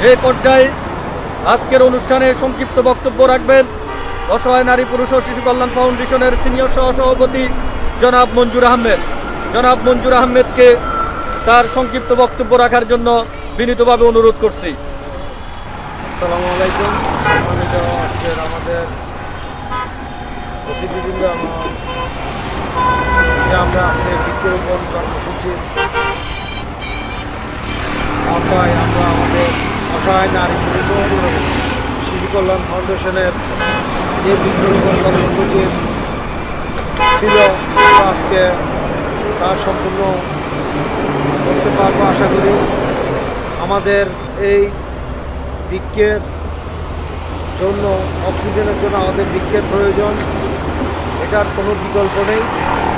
এই পর্যায়ে আজকের অনুষ্ঠানে সংক্ষিপ্ত বক্তব্য রাখবেন অসহায় নারী পুরুষ ও শিশু কল্যাণ ফাউন্ডেশনের সিনিয়র সহসভাপতি জনাব মঞ্জুর আহমেদ। জনাব মঞ্জুর আহমেদকে তার সংক্ষিপ্ত বক্তব্য রাখার জন্য বিনীতভাবে অনুরোধ করছি। আসসালামু আলাইকুম। সম্মানিত আজকের আমাদের অতিথিবৃন্দ, আমরা আজকে বৃক্ষরোপণ কর্মসূচি আওতায় আমরা আমাদের অসহায় নারী পুরুষ ও শিশু কল্যাণ ফাউন্ডেশনের যে বৃক্ষরোপণ কর্মসূচি ছিল আজকে তা সম্পূর্ণ করতে পারবো আশা করি। আমাদের এই বৃক্ষের জন্য, অক্সিজেনের জন্য আমাদের বৃক্ষের প্রয়োজন, এটার কোনো বিকল্প নেই।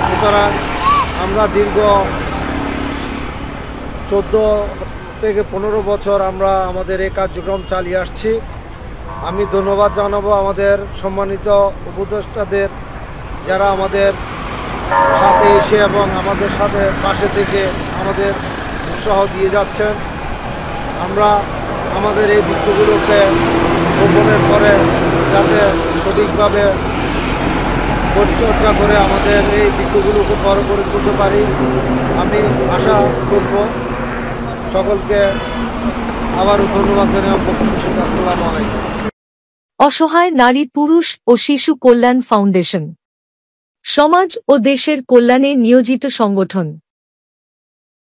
সুতরাং আমরা দীর্ঘ 14 থেকে 15 বছর আমরা আমাদের এই কার্যক্রম চালিয়ে আসছি। আমি ধন্যবাদ জানাবো আমাদের সম্মানিত উপদেষ্টাদের, যারা আমাদের সাথে এসে এবং আমাদের সাথে পাশে থেকে আমাদের উৎসাহ দিয়ে যাচ্ছেন। আমরা আমাদের এই বৃক্ষগুলোকে রোপণের পরে যাতে সঠিকভাবে পরিচর্যা করে আমাদের এই বৃক্ষগুলোকে বড় করে তুলতে পারি, আমি আশা করব। সকলকে আবারও ধন্যবাদ জানিয়ে আসসালামু আলাইকুম। অসহায় নারী পুরুষ ও শিশু কল্যাণ ফাউন্ডেশন সমাজ ও দেশের কল্যাণে নিয়োজিত সংগঠন।